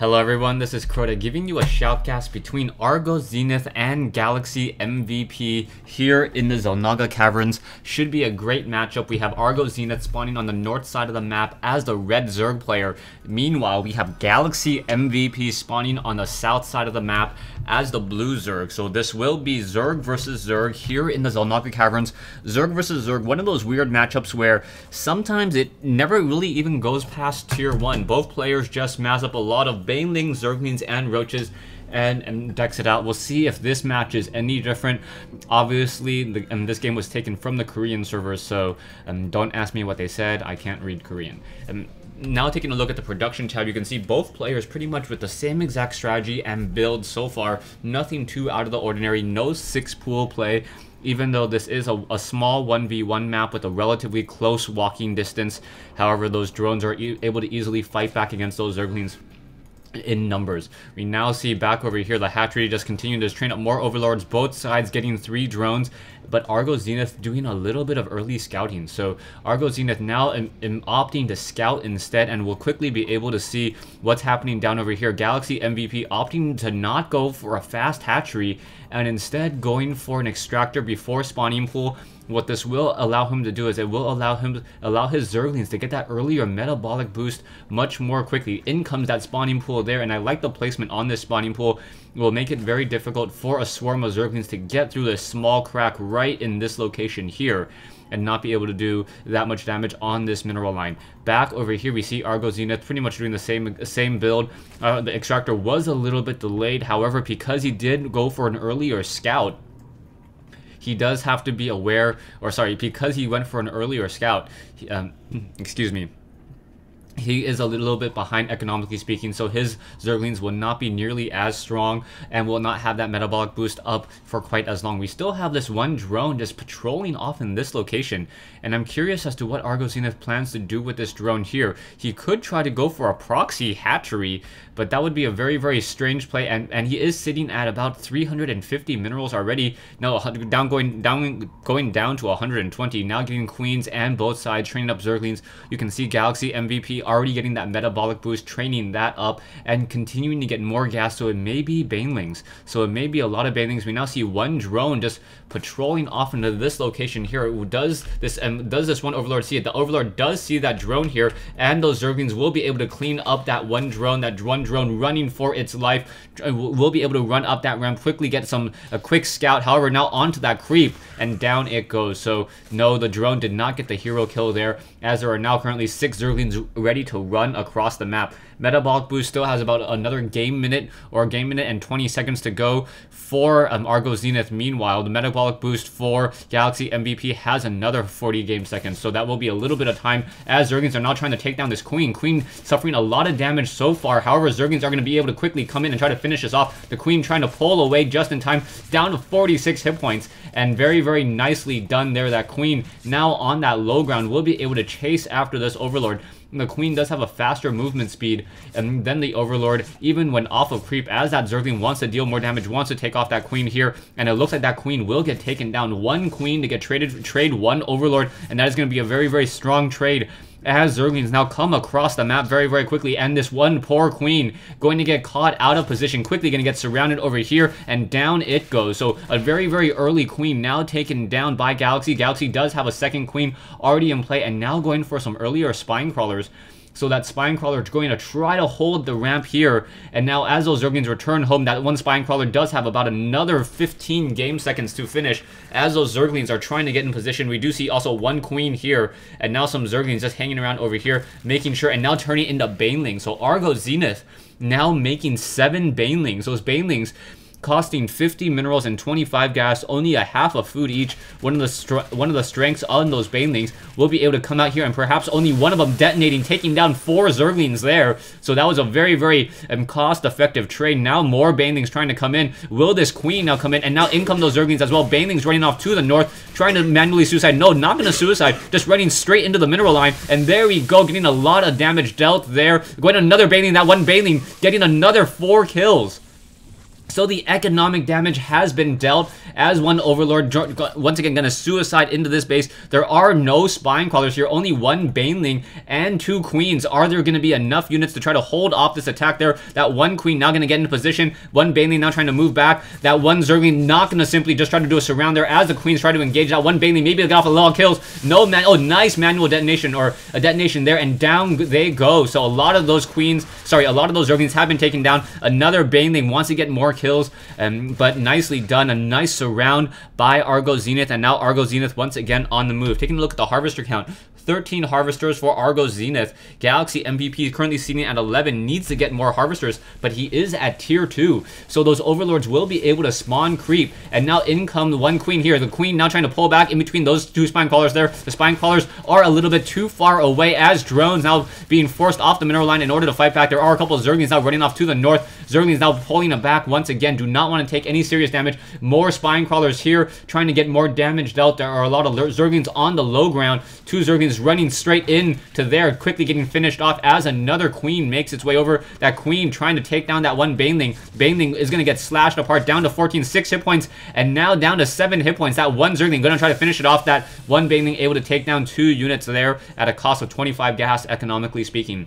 Hello everyone, this is Crota giving you a shoutcast between Argos Zenith and Galaxy MVP here in the Xel'Naga Caverns. Should be a great matchup. We have Argos Zenith spawning on the north side of the map as the red Zerg player. Meanwhile, we have Galaxy MVP spawning on the south side of the map as the blue Zerg. So this will be Zerg versus Zerg here in the Xel'Naga Caverns. Zerg versus Zerg, one of those weird matchups where sometimes it never really even goes past tier 1. Both players just mass up a lot of banelings, zerglings, and roaches and decks it out. We'll see if this match is any different. Obviously, this game was taken from the Korean servers, so don't ask me what they said. I can't read Korean. Now taking a look at the production tab, you can see both players pretty much with the same exact strategy and build so far. Nothing too out of the ordinary, no 6-pool play. Even though this is a small 1v1 map with a relatively close walking distance, however, those drones are able to easily fight back against those zerglings in numbers. We now see back over here the hatchery just continuing to train up more overlords, both sides getting 3 drones, but Argos Zenith doing a little bit of early scouting. So Argos Zenith now opting to scout instead, and we'll quickly be able to see what's happening down over here. Galaxy MVP opting to not go for a fast hatchery and instead going for an extractor before spawning pool. What this will allow him to do is it will allow his zerglings to get that earlier metabolic boost much more quickly. In comes that spawning pool there, and I like the placement on this spawning pool. It will make it very difficult for a swarm of zerglings to get through this small crack right in this location here and not be able to do that much damage on this mineral line. Back over here, we see Argos Zenith pretty much doing the same build. The extractor was a little bit delayed. However, because he did go for an earlier scout, he does have to be aware, or sorry, because he went for an earlier scout, excuse me, he is a little bit behind economically speaking, so his zerglings will not be nearly as strong and will not have that metabolic boost up for quite as long. We still have this one drone just patrolling off in this location, and I'm curious as to what Argos Zenith plans to do with this drone here. He could try to go for a proxy hatchery, but that would be a very, very strange play, and he is sitting at about 350 minerals already. Now going down to 120, now getting queens and both sides, training up zerglings. You can see Galaxy MVP already getting that metabolic boost, training that up, and continuing to get more gas, so it may be banelings. So it may be a lot of banelings. We now see one drone just patrolling off into this location here. Does this one overlord see it? The overlord does see that drone here, and those zerglings will be able to clean up that one drone running for its life. Will be able to run up that ramp quickly, get a quick scout. However, now onto that creep, and down it goes. So no, the drone did not get the hero kill there, as there are now currently 6 zerglings ready to run across the map. Metabolic boost still has about another game minute and 20 seconds to go for Argos Zenith. Meanwhile, the metabolic boost for Galaxy MVP has another 40 game seconds, so that will be a little bit of time as zerglings are now trying to take down this queen. Queen suffering a lot of damage so far. However, zerglings are going to be able to quickly come in and try to finish this off. The queen trying to pull away just in time, down to 46 hit points, and very, very nicely done there. That queen now on that low ground will be able to chase after this overlord. The queen does have a faster movement speed than the overlord, even when off of creep, as that zergling wants to deal more damage, wants to take off that queen here, and it looks like that queen will get taken down. One queen to get trade one overlord, and that is going to be a very, very strong trade as zerglings now come across the map very, very quickly, and this one poor queen going to get caught out of position, quickly going to get surrounded over here, and down it goes. So a very, very early queen now taken down by Galaxy. Galaxy does have a second queen already in play, and now going for some earlier spine crawlers. So that spine crawler is going to try to hold the ramp here, and now as those zerglings return home, that one spine crawler does have about another 15 game seconds to finish. As those zerglings are trying to get in position, we do see also one queen here, and now some zerglings just hanging around over here, making sure, and now turning into banelings. So Argos Zenith now making 7 banelings. Those banelings costing 50 minerals and 25 gas, only a half of food each. One of the strengths on those banelings will be able to come out here, and perhaps only one of them detonating, taking down 4 zerglings there. So that was a very, very cost-effective trade. Now more banelings trying to come in. Will this queen now come in? And now in come those zerglings as well. Banelings running off to the north, trying to manually suicide. No, not going to suicide, just running straight into the mineral line. And there we go, getting a lot of damage dealt there. Going to another baneling, that one baneling getting another 4 kills. So the economic damage has been dealt as one Overlord once again gonna suicide into this base. There are no Spine Crawlers here, only one Baneling and 2 Queens. Are there gonna be enough units to try to hold off this attack there? That one Queen now gonna get into position, one Baneling now trying to move back, that one Zergling not gonna simply just try to do a surround there as the Queens try to engage that one Baneling, maybe get off a lot of kills. No man, oh nice manual detonation or a detonation there, and down they go. So a lot of those Queens, sorry, a lot of those Zerglings have been taken down. Another Baneling wants to get more kills, but nicely done. A nice surround by Argos Zenith, and now Argos Zenith once again on the move. Taking a look at the harvester count, 13 harvesters for Argos Zenith. Galaxy MVP is currently sitting at 11, needs to get more harvesters, but he is at tier 2. So those overlords will be able to spawn creep, and now in come the one Queen here. The Queen now trying to pull back in between those 2 Spine Crawlers there. The Spine Crawlers are a little bit too far away as drones now being forced off the mineral line in order to fight back. There are a couple of Zerglings now running off to the north. Zerglings now pulling it back once again. Do not want to take any serious damage. More Spine Crawlers here trying to get more damage dealt. There are a lot of Zerglings on the low ground. 2 Zerglings running straight in to there, quickly getting finished off as another Queen makes its way over. That Queen trying to take down that one Baneling. Baneling is going to get slashed apart down to 14, 6 hit points, and now down to 7 hit points. That one Zergling going to try to finish it off. That one Baneling able to take down 2 units there at a cost of 25 gas, economically speaking.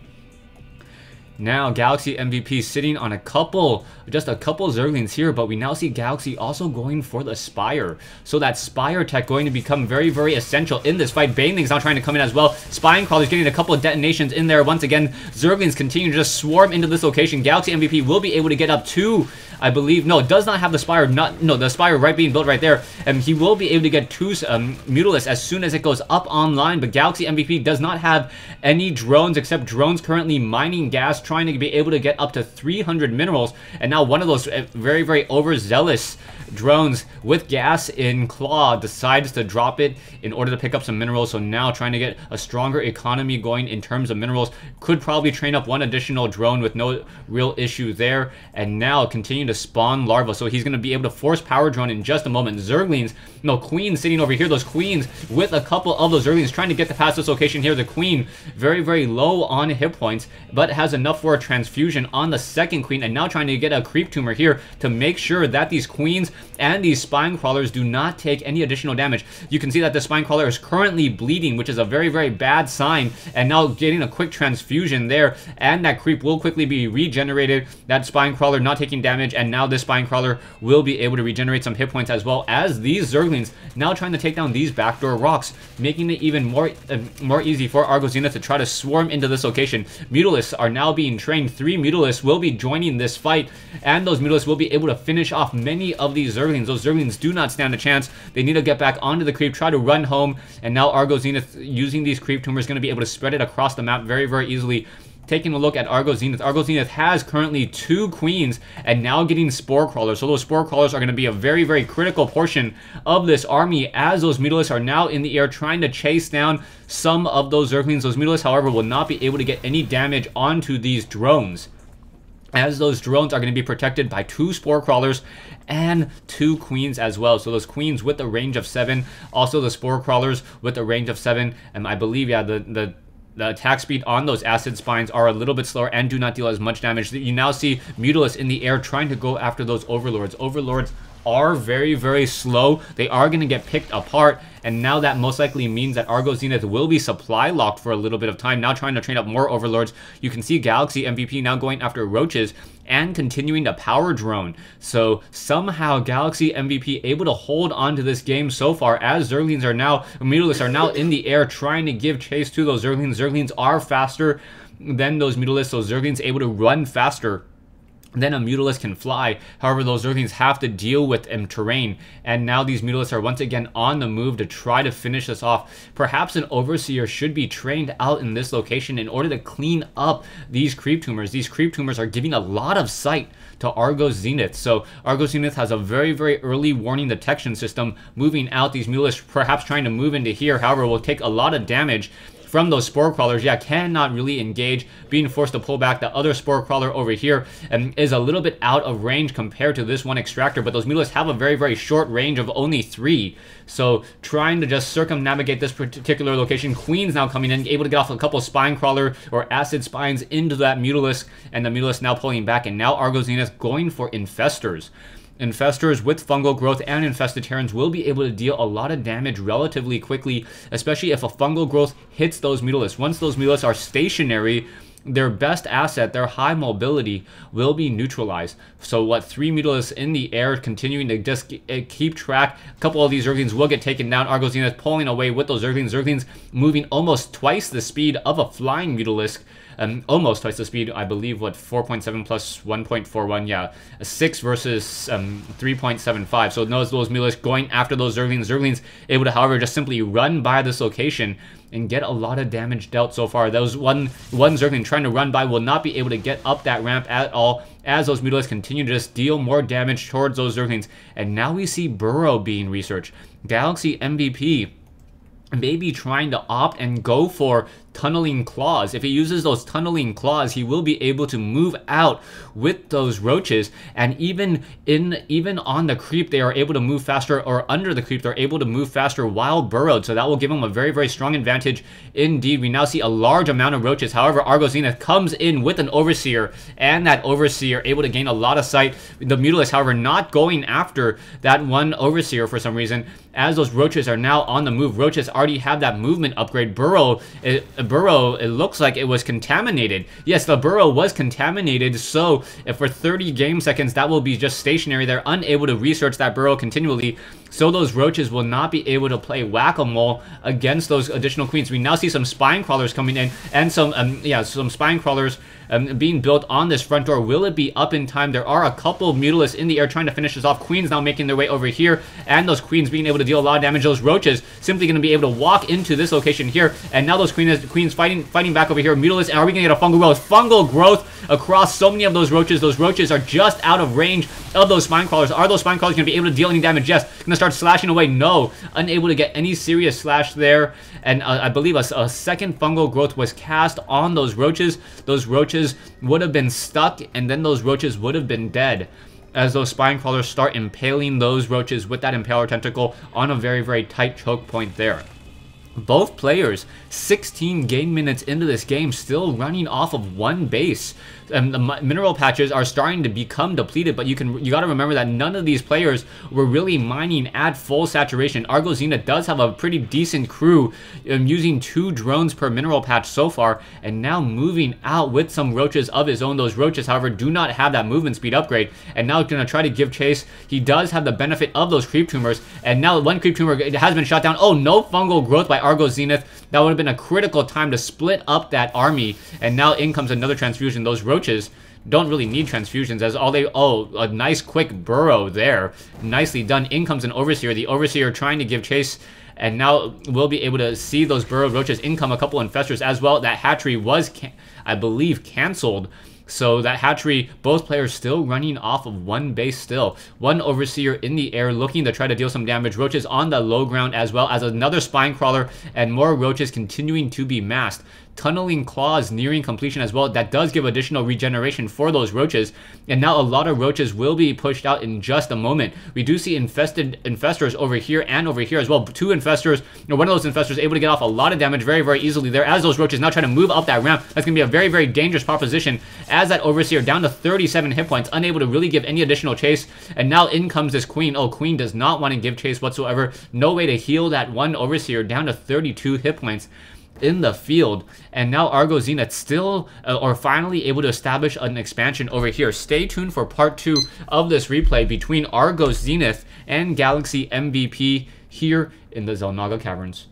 Now Galaxy MVP sitting on just a couple Zerglings here, but we now see Galaxy also going for the Spire. So that Spire tech going to become very, very essential in this fight. Baneling's now trying to come in as well. Spine Crawler's getting a couple of detonations in there. Once again, Zerglings continue to just swarm into this location. Galaxy MVP will be able to get up to, I believe, no, it does not have the Spire, the Spire right being built right there. And he will be able to get 2 Mutalisks as soon as it goes up online, but Galaxy MVP does not have any drones except drones currently mining gas, trying to be able to get up to 300 minerals. And now one of those very, very overzealous drones with gas in claw decides to drop it in order to pick up some minerals. So now trying to get a stronger economy going in terms of minerals. Could probably train up one additional drone with no real issue there. And now continue to spawn larvae. So he's going to be able to force power drone in just a moment. Zerglings, no, Queens sitting over here. Those Queens with a couple of those Zerglings trying to get to past this location here. The Queen very, very low on hit points, but has enough for a transfusion on the second Queen. And now trying to get a creep tumor here to make sure that these Queens and these Spine Crawlers do not take any additional damage. You can see that the Spine Crawler is currently bleeding, which is a very, very bad sign, and now getting a quick transfusion there, and that creep will quickly be regenerated. That Spine Crawler not taking damage, and now this Spine Crawler will be able to regenerate some hit points, as well as these Zerglings now trying to take down these backdoor rocks, making it even more easy for Argos Zenith to try to swarm into this location. Mutalisks are now being trained. 3 Mutalisks will be joining this fight, and those Mutalisks will be able to finish off many of these Zerglings. Those Zerglings do not stand a chance. They need to get back onto the creep, try to run home, and now Argos Zenith using these creep tumors going to be able to spread it across the map very, very easily. Taking a look at Argos Zenith. Argos Zenith has currently 2 Queens and now getting Spore Crawlers. So those Spore Crawlers are going to be a very, very critical portion of this army, as those Mutalisks are now in the air trying to chase down some of those Zerglings. Those Mutalisks, however, will not be able to get any damage onto these drones, as those drones are going to be protected by 2 Spore Crawlers and 2 Queens as well. So those Queens with a range of 7, also the Spore Crawlers with a range of 7, and I believe, yeah, the attack speed on those acid spines are a little bit slower and do not deal as much damage. You now see Mutalisks in the air trying to go after those Overlords. Overlords are very, very slow. They are going to get picked apart, and now that most likely means that Argos Zenith will be supply locked for a little bit of time. Now trying to train up more Overlords. You can see Galaxy MVP now going after Roaches and continuing to power drone. So somehow Galaxy MVP able to hold on to this game so far, as Zerglings are now, Mutalisks are now in the air trying to give chase to those Zerglings. Zerglings are faster than those Mutalisks, so Zerglings able to run faster then a Mutalisk can fly. However, those Zerglings have to deal with terrain, and now these Mutalisks are once again on the move to try to finish this off. Perhaps an Overseer should be trained out in this location in order to clean up these creep tumors. These creep tumors are giving a lot of sight to Argos Zenith, so Argos Zenith has a very, very early warning detection system moving out. These Mutalisks perhaps trying to move into here, however, will take a lot of damage from those Spore Crawlers, yeah, cannot really engage, being forced to pull back. The other Spore Crawler over here is a little bit out of range compared to this one Extractor, but those Mutalisks have a very, very short range of only 3. So trying to just circumnavigate this particular location. Queen's now coming in, able to get off a couple Spine Crawler or Acid Spines into that Mutalisk, and the Mutalisk now pulling back, and now Argos Zenith going for Infestors. Infestors with Fungal Growth and Infested Terrans will be able to deal a lot of damage relatively quickly, especially if a Fungal Growth hits those Mutalisks. Once those Mutalisks are stationary, their best asset, their high mobility, will be neutralized. So what, 3 Mutalisks in the air, continuing to just keep track. A couple of these Zerglings will get taken down. Argos Zenith pulling away with those Zerglings. Zerglings moving almost twice the speed of a flying Mutalisk. Almost twice the speed, I believe, what, 4.7 plus 1.41, yeah, 6 versus 3.75, so those Mutalisks going after those Zerglings. Zerglings able to, however, just simply run by this location and get a lot of damage dealt so far. Those one Zergling trying to run by will not be able to get up that ramp at all, as those Mutalisks continue to just deal more damage towards those Zerglings. And now we see Burrow being researched. Galaxy MVP maybe trying to opt and go for Tunneling Claws. If he uses those Tunneling Claws, he will be able to move out with those roaches, and even on the creep, they are able to move faster, or under the creep, they're able to move faster while burrowed, so that will give him a very, very strong advantage indeed. We now see a large amount of roaches. However, Argos Zenith comes in with an Overseer, and that Overseer able to gain a lot of sight. The Mutalisk, however, not going after that one Overseer for some reason, as those roaches are now on the move. Roaches already have that movement upgrade. Burrow, it looks like it was contaminated. Yes, the burrow was contaminated, so if for 30 game seconds that will be just stationary, they're unable to research that burrow continually, so those roaches will not be able to play whack-a-mole against those additional queens. We now see some Spine Crawlers coming in, and some Spine Crawlers being built on this front door. Will it be up in time? There are a couple of Mutalisks in the air trying to finish this off. Queens now making their way over here, and those Queens being able to deal a lot of damage. Those roaches simply going to be able to walk into this location here, and now those Queens fighting back over here. Mutalisks, and are we going to get a Fungal Growth? Fungal Growth across so many of those roaches. Those roaches are just out of range of those Spine Crawlers. Are those Spine Crawlers going to be able to deal any damage? Yes. Going to start slashing away. No. Unable to get any serious slash there, and I believe a second Fungal Growth was cast on those roaches. Those roaches would have been stuck, and then those roaches would have been dead, as those Spine Crawlers start impaling those roaches with that Impaler Tentacle on a very, very tight choke point there. Both players 16 game minutes into this game, still running off of one base. The mineral patches are starting to become depleted, but you got to remember that none of these players were really mining at full saturation. Argos Zenith does have a pretty decent crew, using 2 drones per mineral patch so far, and now moving out with some roaches of his own. Those roaches, however, do not have that movement speed upgrade, and now going to try to give chase. He does have the benefit of those creep tumors, and now one creep tumor has been shot down. Oh, no Fungal Growth by Argos Zenith. That would have been a critical time to split up that army, and now in comes another transfusion. Those roaches don't really need transfusions, as a nice quick burrow there, nicely done. In comes an Overseer. The Overseer trying to give chase, and now we'll be able to see those burrowed roaches. In come a couple Infestors as well. That hatchery was, I believe, cancelled. So that hatchery, both players still running off of one base still. One Overseer in the air looking to try to deal some damage. Roaches on the low ground, as well as another Spine Crawler, and more roaches continuing to be massed. Tunneling Claws nearing completion as well. That does give additional regeneration for those roaches, and now a lot of roaches will be pushed out in just a moment. We do see Infestors over here and over here as well. 2 Infestors, one of those Infestors able to get off a lot of damage very, very easily there, as those roaches now try to move up that ramp. That's going to be a very, very dangerous proposition, as that Overseer down to 37 hit points, unable to really give any additional chase. And now in comes this Queen. Oh, Queen does not want to give chase whatsoever. No way to heal that one Overseer down to 32 hit points in the field. And now Argos Zenith still or finally able to establish an expansion over here. Stay tuned for part 2 of this replay between Argos Zenith and Galaxy MVP here in the Xel'Naga Caverns.